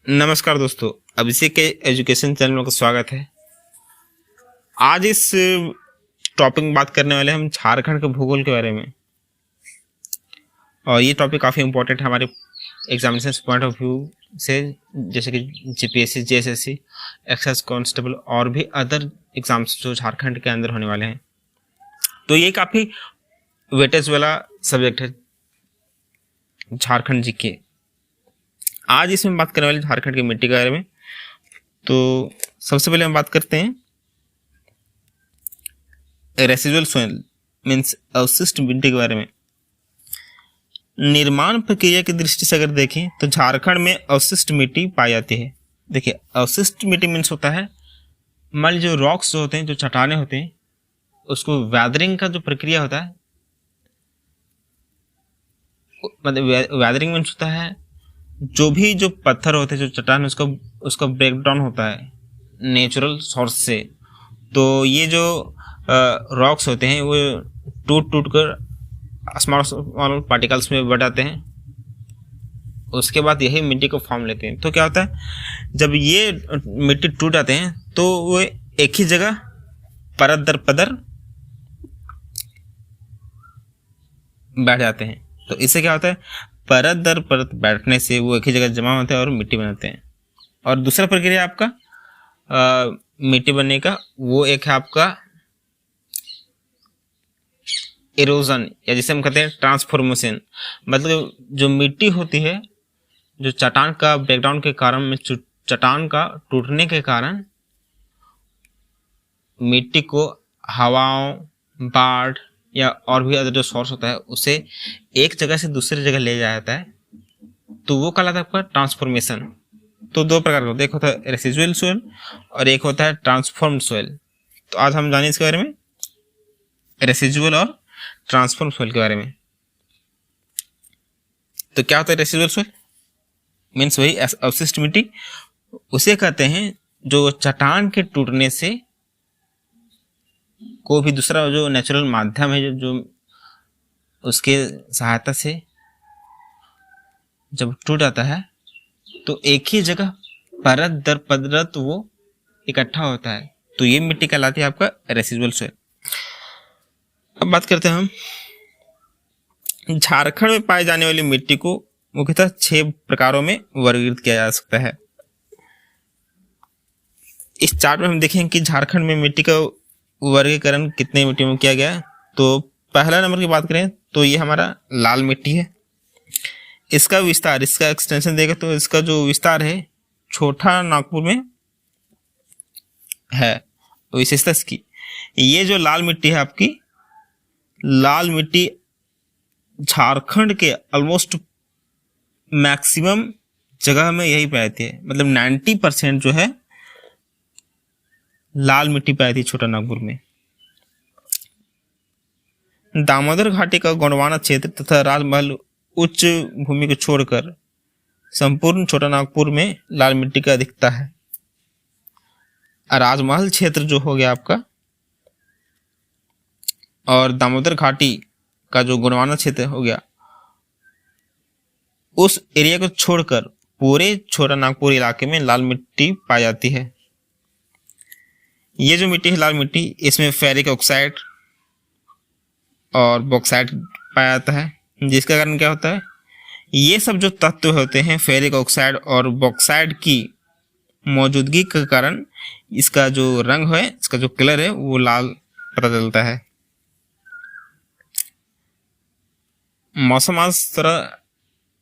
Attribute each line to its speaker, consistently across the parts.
Speaker 1: नमस्कार दोस्तों, अभिषेक के एजुकेशन चैनल में आपका स्वागत है। आज इस टॉपिक में बात करने वाले हम झारखंड के भूगोल के बारे में। और ये टॉपिक काफ़ी इम्पोर्टेंट है हमारे एग्जामिनेशन पॉइंट ऑफ व्यू से, जैसे कि जीपीएससी, जेएसएससी, एक्साइज कांस्टेबल और भी अदर एग्जाम्स जो झारखंड के अंदर होने वाले हैं। तो ये काफ़ी वेटेज वाला सब्जेक्ट है झारखंड जीके। आज इसमें बात करने वाले झारखंड की मिट्टी के बारे में। तो सबसे पहले हम बात करते हैं रेसिडुअल सोइल मीन्स अवशिष्ट मिट्टी के बारे में। निर्माण प्रक्रिया की दृष्टि से अगर देखें तो झारखंड में अवशिष्ट मिट्टी पाई जाती है। देखिए, अवशिष्ट मिट्टी मीन्स होता है, मान लीजिए जो रॉक्स जो होते हैं, जो चट्टाने होते हैं, उसको वेदरिंग का जो प्रक्रिया होता है, मतलब वेदरिंग मीन्स होता है जो भी जो पत्थर होते हैं, जो चट्टान, उसका ब्रेकडाउन होता है नेचुरल सोर्स से। तो ये जो रॉक्स होते हैं वो टूट टूट कर स्मॉल पार्टिकल्स में बढ़ जाते हैं। उसके बाद यही मिट्टी को फॉर्म लेते हैं। तो क्या होता है, जब ये मिट्टी टूट जाते हैं तो वो एक ही जगह परत दर परत बैठ जाते हैं। तो इससे क्या होता है, परत दर परत बैठने से वो एक ही जगह जमा होते हैं और मिट्टी बनाते हैं। और दूसरा प्रक्रिया आपका मिट्टी बनने का, वो एक है आपका इरोजन, या जिसे हम कहते हैं ट्रांसफॉर्मेशन। मतलब जो मिट्टी होती है, जो चट्टान का ब्रेकडाउन के कारण, चट्टान का टूटने के कारण मिट्टी को हवाओं, बाढ़ या और भी अदर जो सोर्स होता है उसे एक जगह से दूसरी जगह ले जाया जाता है। तो वो कहलाता है आपका ट्रांसफॉर्मेशन। तो दो प्रकार का होता है, एक होता है रेसिडुअल सोइल और एक होता है ट्रांसफॉर्म्ड सोइल। तो आज हम जानें इसके बारे में, रेसिडुअल और ट्रांसफॉर्म सोइल के बारे में। तो क्या होता है रेसिडुअल सोइल मीन्स वही अवशिष्ट मिट्टी। उसे कहते हैं जो चट्टान के टूटने से कोई भी दूसरा जो नेचुरल माध्यम है, जो उसके सहायता से जब टूट जाता है तो एक ही जगह परत दर परत वो इकट्ठा होता है। तो ये मिट्टी कहलाती है आपका रेसिडुअल सोइल। अब बात करते हैं हम झारखंड में पाई जाने वाली मिट्टी को मुख्यतः 6 प्रकारों में वर्गीकृत किया जा सकता है। इस चार्ट में हम देखेंगे कि झारखंड में मिट्टी का वर्गीकरण कितने मिट्टी में किया गया है। तो पहला नंबर की बात करें तो ये हमारा लाल मिट्टी है। इसका विस्तार, इसका एक्सटेंशन देगा तो इसका जो विस्तार है छोटा नागपुर में है। विशेषता इसकी, ये जो लाल मिट्टी है आपकी, लाल मिट्टी झारखंड के ऑलमोस्ट मैक्सिमम जगह में यही पाई जाती है। मतलब 90% जो है लाल मिट्टी पाई थी छोटा नागपुर में। दामोदर घाटी का गोंडवाना क्षेत्र तथा राजमहल उच्च भूमि को छोड़कर संपूर्ण छोटा नागपुर में लाल मिट्टी का अधिकता है। राजमहल क्षेत्र जो हो गया आपका और दामोदर घाटी का जो गोंडवाना क्षेत्र हो गया, उस एरिया को छोड़कर पूरे छोटा नागपुर इलाके में लाल मिट्टी पाई जाती है। ये जो मिट्टी है लाल मिट्टी, इसमें फेरिक ऑक्साइड और बॉक्साइड पाया जाता है। जिसका कारण क्या होता है, ये सब जो तत्व होते हैं फेरिक ऑक्साइड और बॉक्साइड की मौजूदगी के कारण इसका जो रंग है, इसका जो कलर है वो लाल पता चलता है। मौसम आज थोड़ा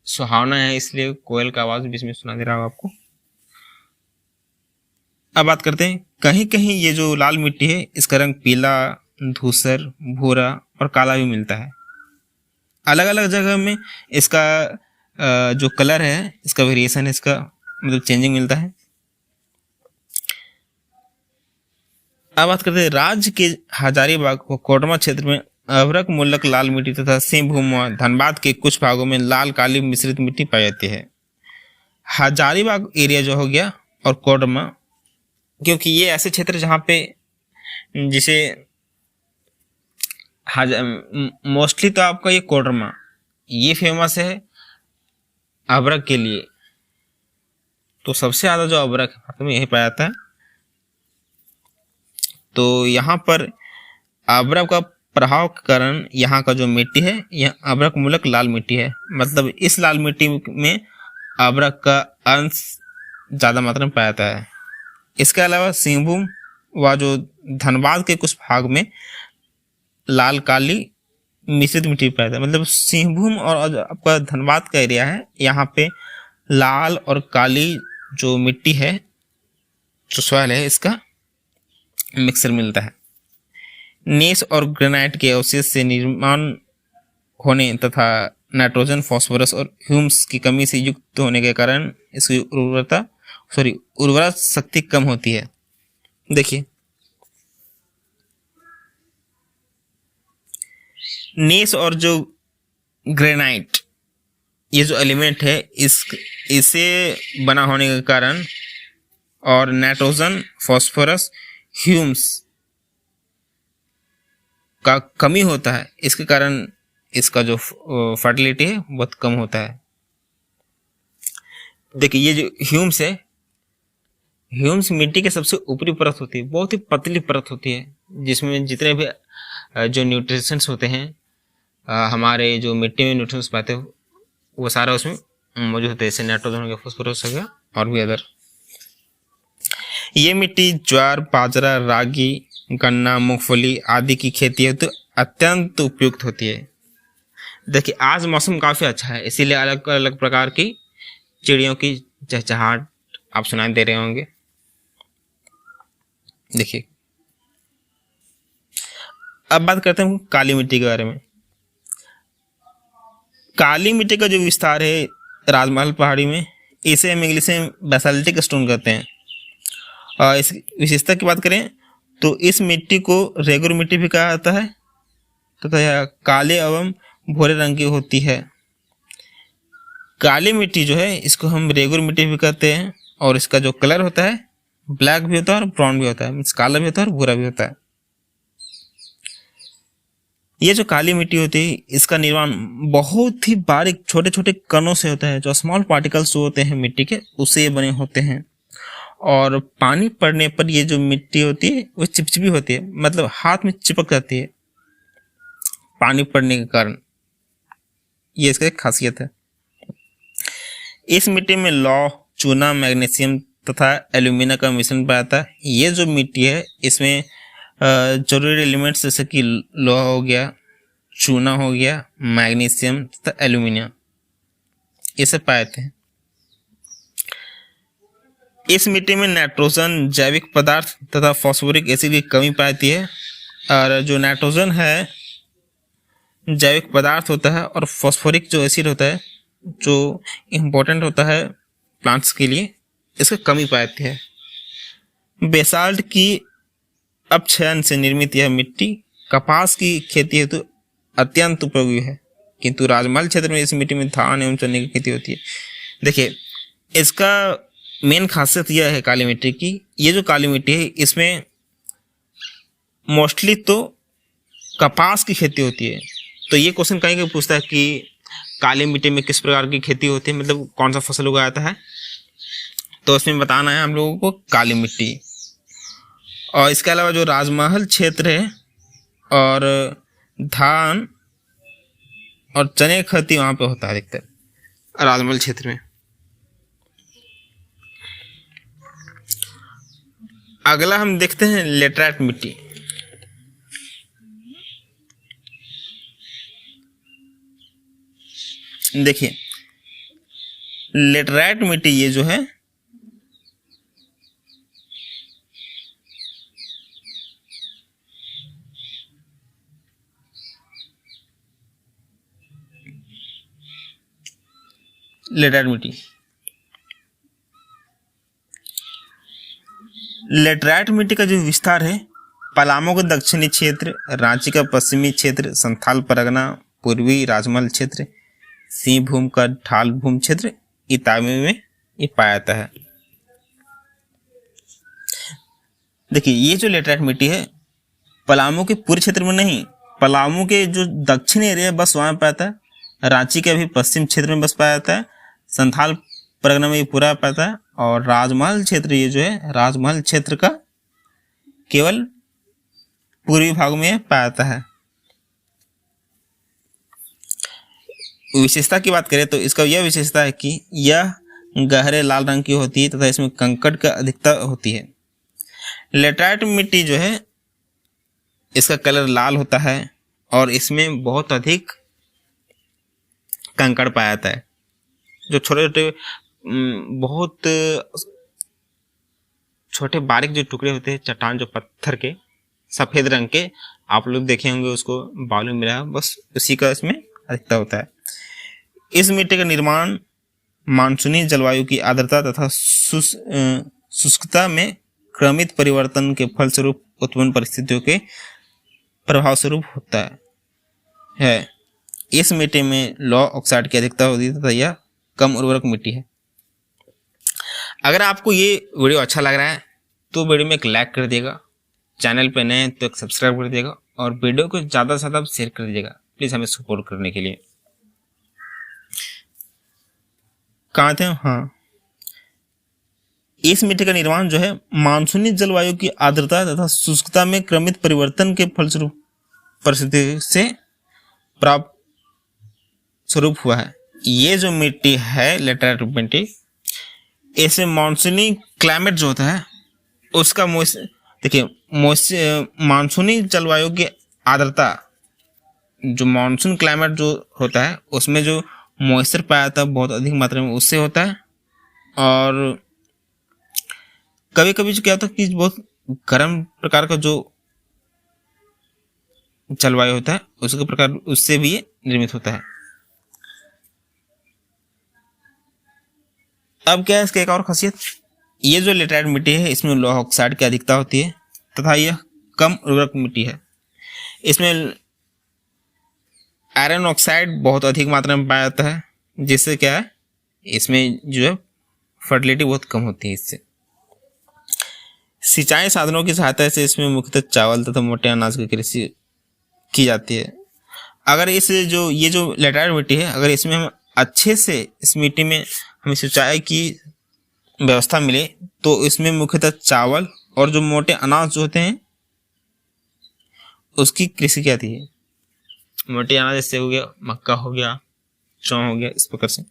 Speaker 1: सुहावना है, इसलिए कोयल का आवाज बीच में सुना दे रहा होगा आपको। अब बात करते हैं, कहीं कहीं ये जो लाल मिट्टी है इसका रंग पीला, धूसर, भूरा और काला भी मिलता है। अलग अलग जगह में इसका जो कलर है, इसका वेरिएशन है, इसका मतलब चेंजिंग मिलता है। अब बात करते हैं, राज्य के हजारीबाग व कोडरमा क्षेत्र में अभ्रक मुल्लक लाल मिट्टी तथा सिंहभूम व धनबाद के कुछ भागों में लाल काली मिश्रित मिट्टी पाई जाती है। हजारीबाग एरिया जो हो गया और कोडरमा, क्योंकि ये ऐसे क्षेत्र जहाँ पे जिसे मोस्टली तो आपका ये कोडरमा ये फेमस है अभ्रक के लिए। तो सबसे ज़्यादा जो अभ्रक भारत में यही पाया जाता है। तो यहाँ पर अभ्रक का प्रभाव के कारण यहाँ का जो मिट्टी है यह अभ्रक मूलक लाल मिट्टी है। मतलब इस लाल मिट्टी में अभ्रक का अंश ज़्यादा मात्रा में पाया जाता है। इसके अलावा सिंहभूम व जो धनबाद के कुछ भाग में लाल काली मिश्रित मिट्टी पाया जाता है। मतलब सिंहभूम और आपका धनबाद का एरिया है, यहाँ पे लाल और काली जो मिट्टी है, जो सॉइल है, इसका मिक्सर मिलता है। नेस और ग्रेनाइट के अवशेष से निर्माण होने तथा नाइट्रोजन, फास्फोरस और ह्यूमस की कमी से युक्त होने के कारण इसकी उर्वरा शक्ति कम होती है। देखिए, नेस और जो ग्रेनाइट ये जो एलिमेंट है इसे बना होने के कारण और नाइट्रोजन, फास्फोरस, ह्यूमस का कमी होता है, इसके कारण इसका जो फर्टिलिटी है बहुत कम होता है। देखिए, ये जो ह्यूमस है, ह्यूमस मिट्टी के सबसे ऊपरी परत होती है, बहुत ही पतली परत होती है, जिसमें जितने भी जो न्यूट्रिशंस होते हैं, हमारे जो मिट्टी में न्यूट्रिशंस पाते हैं वो सारा उसमें मौजूद होते हैं, जैसे नाइट्रोजन हो गया, फास्फोरस हो गया और भी अदर। ये मिट्टी ज्वार, बाजरा, रागी, गन्ना, मूंगफली आदि की खेती है तो अत्यंत उपयुक्त होती है। देखिए, आज मौसम काफ़ी अच्छा है, इसीलिए अलग अलग प्रकार की चिड़ियों की चहचहाट आप सुनाई दे रहे होंगे। देखिए, अब बात करते हैं काली मिट्टी के बारे में। काली मिट्टी का जो विस्तार है राजमहल पहाड़ी में, इसे हम इंग्लिश में बेसाल्टिक स्टोन कहते हैं। और इस विशेषता की बात करें तो इस मिट्टी को रेगुर मिट्टी भी कहा जाता है तथा यह काले एवं भूरे रंग की होती है। काली मिट्टी जो है इसको हम रेगुर मिट्टी भी कहते हैं और इसका जो कलर होता है ब्लैक भी होता है और ब्राउन भी होता है, मीन्स काला भी होता है और भूरा भी होता है। ये जो काली मिट्टी होती है इसका निर्माण बहुत ही बारीक छोटे छोटे कणों से होता है, जो स्मॉल पार्टिकल्स होते हैं मिट्टी के, उससे ये बने होते हैं। और पानी पड़ने पर ये जो मिट्टी होती है वो चिपचिपी होती है, मतलब हाथ में चिपक जाती है पानी पड़ने के कारण। ये इसका एक खासियत है। इस मिट्टी में लौह, चूना, मैग्नीशियम तथा एल्यूमिना का मिश्रण पाया जाता है। ये जो मिट्टी है इसमें जरूरी एलिमेंट्स जैसे कि लोहा हो गया, चूना हो गया, मैग्नीशियम तथा एल्यूमिनियम, ये सब पाए जाते हैं। इस मिट्टी में नाइट्रोजन, जैविक पदार्थ तथा फास्फोरिक एसिड की कमी पाई जाती है। और जो नाइट्रोजन है जैविक पदार्थ होता है और फास्फोरिक जो एसिड होता है जो इम्पोर्टेंट होता है प्लांट्स के लिए, इसकी कमी पाई जाती है। बेसाल्ट की अपक्षयन से निर्मित यह मिट्टी कपास की खेती हेतु अत्यंत उपयोगी है, किंतु राजमहल क्षेत्र में इस मिट्टी में धान एवं चने की खेती होती है। देखिए, इसका मेन खासियत यह है काली मिट्टी की, ये जो काली मिट्टी है इसमें मोस्टली तो कपास की खेती होती है। तो ये क्वेश्चन कहीं कहीं पूछता है कि काली मिट्टी में किस प्रकार की खेती होती है, मतलब कौन सा फसल उगाया जाता है, तो इसमें बताना है हम लोगों को काली मिट्टी। और इसके अलावा जो राजमहल क्षेत्र है और धान और चने की खेती वहाँ पे होता है अधिकतर राजमहल क्षेत्र में। अगला हम देखते हैं लेटराइट मिट्टी। देखिए, लेटराइट मिट्टी ये जो है लेटराइट मिट्टी, लेटराइट मिट्टी का जो विस्तार है पलामू का दक्षिणी क्षेत्र, रांची का पश्चिमी क्षेत्र, संथाल परगना, पूर्वी राजमहल क्षेत्र, सिंहभूम का ढाल भूमि क्षेत्र इत्यादि में ये पाया जाता है। देखिए, ये जो लेटराइट मिट्टी है पलामू के पूर्व क्षेत्र में नहीं, पलामू के जो दक्षिणी एरिया बस वहाँ पाया जाता है। रांची के भी पश्चिम क्षेत्र में बस पाया जाता है, संथाल परगना में भी पूरा पाया जाता है और राजमहल क्षेत्र, ये जो है राजमहल क्षेत्र का केवल पूर्वी भाग में पाया जाता है। विशेषता की बात करें तो इसका यह विशेषता है कि यह गहरे लाल रंग की होती है तथा इसमें कंकड़ का अधिकता होती है। लेटराइट मिट्टी जो है इसका कलर लाल होता है और इसमें बहुत अधिक कंकड़ पाया जाता है। जो छोटे छोटे बहुत छोटे बारीक जो टुकड़े होते हैं चट्टान, जो पत्थर के सफेद रंग के, आप लोग देखे होंगे उसको बालू मिला, बस उसी का इसमें अधिकता होता है। इस मिट्टी का निर्माण मानसूनी जलवायु की आर्द्रता तथा शुष्कता में क्रमित परिवर्तन के फलस्वरूप उत्पन्न परिस्थितियों के प्रभाव स्वरूप होता है। इस मिट्टी में लौह ऑक्साइड की अधिकता होती है तथा यह कम उर्वरक मिट्टी है। अगर आपको ये वीडियो अच्छा लग रहा है तो वीडियो में एक लाइक कर दिएगा, चैनल पे नए हैं तो एक सब्सक्राइब कर दिएगा और वीडियो को ज़्यादा से ज़्यादा शेयर कर दीजिएगा प्लीज़, हमें सपोर्ट करने के लिए। कहाँ थे? हाँ, इस मिट्टी का निर्माण जो है मानसूनी जलवायु की आर्द्रता तथा शुष्कता में क्रमित परिवर्तन के फलस्वरूप परिस्थिति से प्राप्त स्वरूप हुआ है। ये जो मिट्टी है लेटराइट मिट्टी, ऐसे मानसूनी क्लाइमेट जो होता है उसका देखिए मानसूनी जलवायु की आर्द्रता, जो मानसून क्लाइमेट जो होता है उसमें जो मॉइस्चर पाया जाता है बहुत अधिक मात्रा में उससे होता है। और कभी कभी जो क्या होता है कि बहुत गर्म प्रकार का जो जलवायु होता है उसके प्रकार उससे भी ये निर्मित होता है। अब क्या है इसका एक और खासियत, ये जो लेटराइट मिट्टी है इसमें लौह ऑक्साइड की अधिकता होती है तथा यह कम उर्वरक मिट्टी है। इसमें आयरन ऑक्साइड बहुत अधिक मात्रा में पाया जाता है, जिससे क्या है इसमें जो है फर्टिलिटी बहुत कम होती है। इससे सिंचाई साधनों की सहायता से इसमें मुख्यतः चावल तथा मोटे अनाज की कृषि की जाती है। अगर ये जो लेटराइट मिट्टी है, अगर इसमें हम अच्छे से इस मिट्टी में हमें सिंचाई की व्यवस्था मिले तो इसमें मुख्यतः चावल और जो मोटे अनाज जो होते हैं उसकी कृषि की जाती है। मोटे अनाज जैसे हो गया मक्का हो गया, चौं हो गया, इस प्रकार से।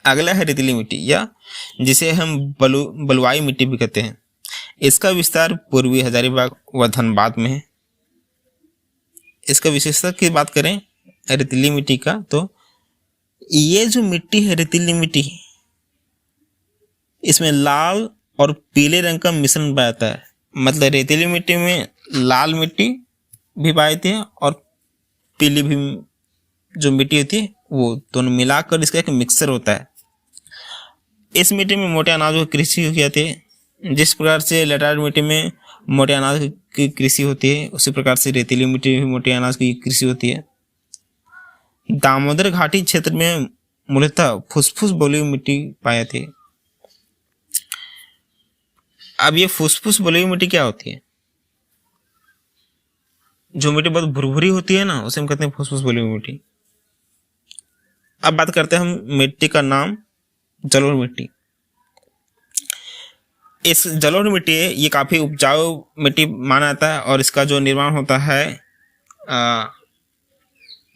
Speaker 1: अगला है रेतीली मिट्टी, या जिसे हम बलुआई मिट्टी भी कहते हैं। इसका विस्तार पूर्वी हजारीबाग व धनबाद में है। इसका विशेषता की बात करें रेतीली मिट्टी का, तो ये जो मिट्टी है रेतीली मिट्टी, इसमें लाल और पीले रंग का मिश्रण पाया जाता है। मतलब रेतीली मिट्टी में लाल मिट्टी भी पाई जाती है और पीली भी जो मिट्टी होती है वो दोनों मिलाकर इसका एक मिक्सचर होता है। इस मिट्टी में मोटे अनाजों की कृषि की जाती है। जिस प्रकार से लेटराइट मिट्टी में मोटे अनाज की कृषि होती है उसी प्रकार से रेतीली मिट्टी में मोटे अनाज की कृषि होती है। दामोदर घाटी क्षेत्र में मूलतः फुसफुस बलुई मिट्टी पाई जाती है। अब ये फुसफुस बलुई मिट्टी क्या होती है? जो मिट्टी बहुत भुरभुरी होती है ना उसे हम कहते हैं फुसफुस बलुई मिट्टी। अब बात करते हैं हम मिट्टी का नाम, जलोढ़ मिट्टी। इस जलोढ़ मिट्टी है ये काफी उपजाऊ मिट्टी माना जाता है और इसका जो निर्माण होता है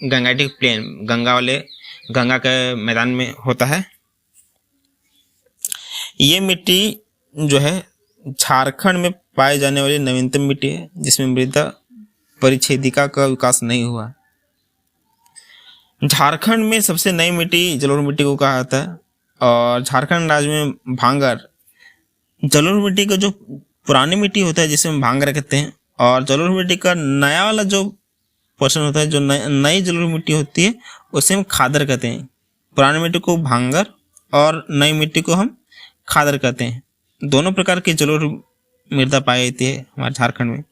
Speaker 1: गंगेटिक प्लेन, गंगा के मैदान में होता है। ये मिट्टी जो है झारखंड में पाए जाने वाली नवीनतम मिट्टी है जिसमें मृदा परिच्छेदिका का विकास नहीं हुआ। झारखंड में सबसे नई मिट्टी जलोढ़ मिट्टी को कहा जाता है और झारखंड राज्य में भांगर, जलोढ़ मिट्टी का जो पुरानी मिट्टी होता है जिसे हम भांगर कहते हैं, और जलोढ़ मिट्टी का नया वाला जो पोर्शन होता है, जो नई जलोढ़ मिट्टी होती है उसे हम खादर कहते हैं। पुरानी मिट्टी को भांगर और नई मिट्टी को हम खादर कहते हैं। दोनों प्रकार की जलोढ़ मृदा पाई जाती है हमारे झारखंड में।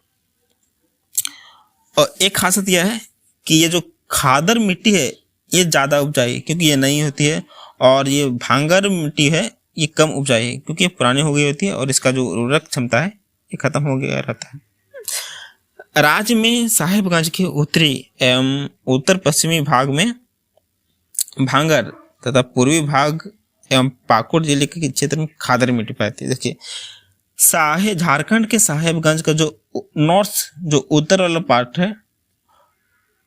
Speaker 1: और एक खासियत यह है कि ये जो खादर मिट्टी है ये ज़्यादा उपजाऊ है क्योंकि ये नई होती है, और ये भांगर मिट्टी है ये कम उपजाऊ है क्योंकि ये पुरानी हो गई होती है और इसका जो उर्वरक क्षमता है ये खत्म हो गया रहता है। राज्य में साहिबगंज के उत्तरी एवं उत्तर पश्चिमी भाग में भांगर तथा पूर्वी भाग एवं पाकुड़ जिले के क्षेत्र में खादर मिट्टी पाई जाती है। देखिए झारखंड के साहेबगंज का जो नॉर्थ जो उत्तर वाला पार्ट है,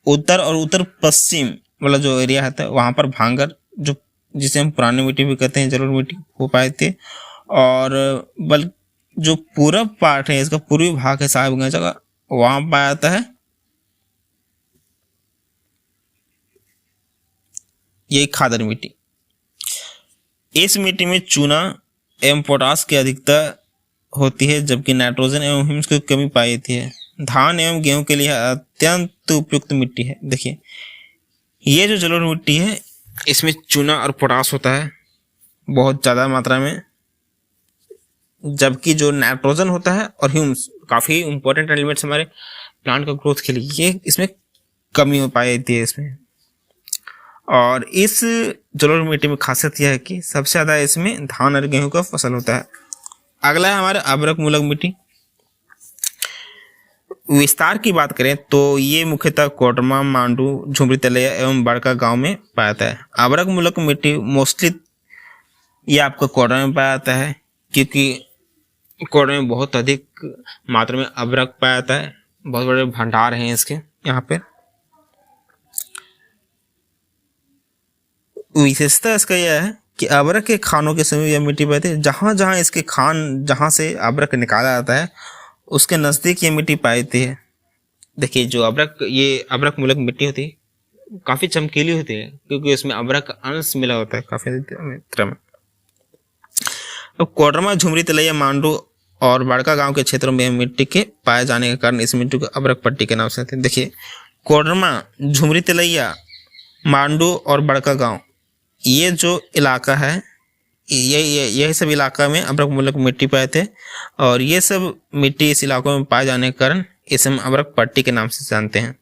Speaker 1: उत्तर और उत्तर पश्चिम वाला जो एरिया है वहाँ पर भांगर जो जिसे हम पुरानी मिट्टी भी कहते हैं, जलोढ़ मिट्टी, वो पाए थे। और जो पूरब पार्ट है, इसका पूर्वी भाग है साहेबगंज का, वहाँ पाया जाता है ये खादर मिट्टी। इस मिट्टी में चूना एवं पोटास की अधिकता होती है, जबकि नाइट्रोजन एवं ह्यूमस की कमी पाई जाती है। धान एवं गेहूं के लिए अत्यंत उपयुक्त मिट्टी है। देखिए ये जो जलोढ़ मिट्टी है इसमें चूना और पोटास होता है बहुत ज़्यादा मात्रा में, जबकि जो नाइट्रोजन होता है और ह्यूमस काफ़ी इंपॉर्टेंट एलिमेंट्स हमारे प्लांट का ग्रोथ के लिए, ये इसमें कमी हो पाई जाती है इसमें। और इस जलोढ़ मिट्टी में खासियत यह है कि सबसे ज़्यादा इसमें धान और गेहूं का फसल होता है। अगला है हमारे अभ्रक मूलक मिट्टी। विस्तार की बात करें तो ये मुख्यतः कोडरमा, मांडू, झुमरी तलैया एवं बड़का गांव में पाया जाता है। अभ्रक मूलक मिट्टी मोस्टली ये आपका कोडरमा में पाया जाता है, क्योंकि कोडरमा में बहुत अधिक मात्रा में अभ्रक पाया जाता है, बहुत बड़े भंडार हैं इसके यहाँ पे। विशेषता इसका यह है कि अभ्रक के खानों के समय यह मिट्टी पाई जाती है। जहाँ जहाँ इसके खान, जहाँ से अभ्रक निकाला जाता है उसके नज़दीक ये मिट्टी पाई जाती है। देखिए जो ये अभ्रक मूलक मिट्टी होती है काफ़ी चमकीली होती है, क्योंकि इसमें अभ्रक अंश मिला होता है काफ़ी मात्रा में। अब कोडरमा, झुमरी तलैया, मांडू और बड़का गांव के क्षेत्रों में मिट्टी के पाए जाने के कारण इस मिट्टी को अभ्रक पट्टी के नाम से आते हैं। देखिए कोडरमा, झुमरी तलैया, मांडू और बड़का गांव, ये जो इलाका है यही सब इलाका में अभ्रक मूलक मिट्टी पाए थे, और ये सब मिट्टी इस इलाकों में पाए जाने के कारण इसे हम अभ्रक पट्टी के नाम से जानते हैं।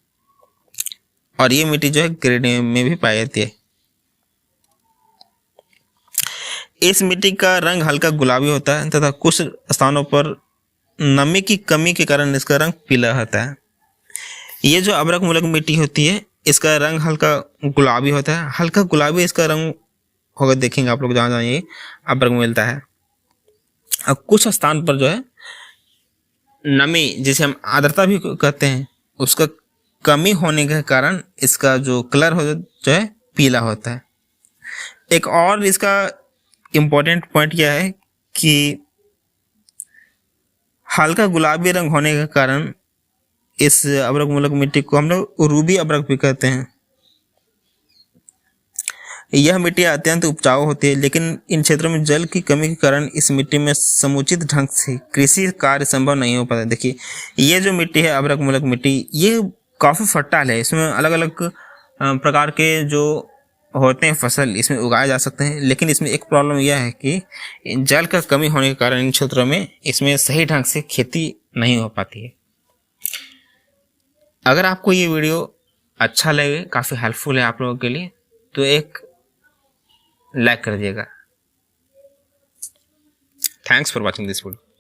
Speaker 1: और ये मिट्टी जो है ग्रेड में भी पाई जाती है। इस मिट्टी का रंग हल्का गुलाबी होता है तथा कुछ स्थानों पर नमी की कमी के कारण इसका रंग पीला होता है। ये जो अभ्रक मूलक मिट्टी होती है इसका रंग हल्का गुलाबी होता है। हल्का गुलाबी इसका रंग होगा, देखेंगे आप लोग जहाँ जहाँ ये अभ्रक मिलता है। और कुछ स्थान पर जो है नमी, जिसे हम आर्द्रता भी कहते हैं, उसका कमी होने के कारण इसका जो कलर हो जो है पीला होता है। एक और इसका इम्पोर्टेंट पॉइंट यह है कि हल्का गुलाबी रंग होने के कारण इस अभ्रक मूलक मिट्टी को हम लोग रूबी अभ्रक भी कहते हैं। यह मिट्टी अत्यंत उपजाऊ होती है, लेकिन इन क्षेत्रों में जल की कमी के कारण इस मिट्टी में समुचित ढंग से कृषि कार्य संभव नहीं हो पाता। देखिए ये जो मिट्टी है अभ्रक मूलक मिट्टी, ये काफ़ी फर्टाइल है। इसमें अलग अलग प्रकार के जो होते हैं फसल इसमें उगाए जा सकते हैं, लेकिन इसमें एक प्रॉब्लम यह है कि जल का कमी होने के कारण इन क्षेत्रों में इसमें सही ढंग से खेती नहीं हो पाती है। अगर आपको ये वीडियो अच्छा लगे, काफ़ी हेल्पफुल है आप लोगों के लिए, तो एक लाइक कर दिएगा। Thanks for watching this video.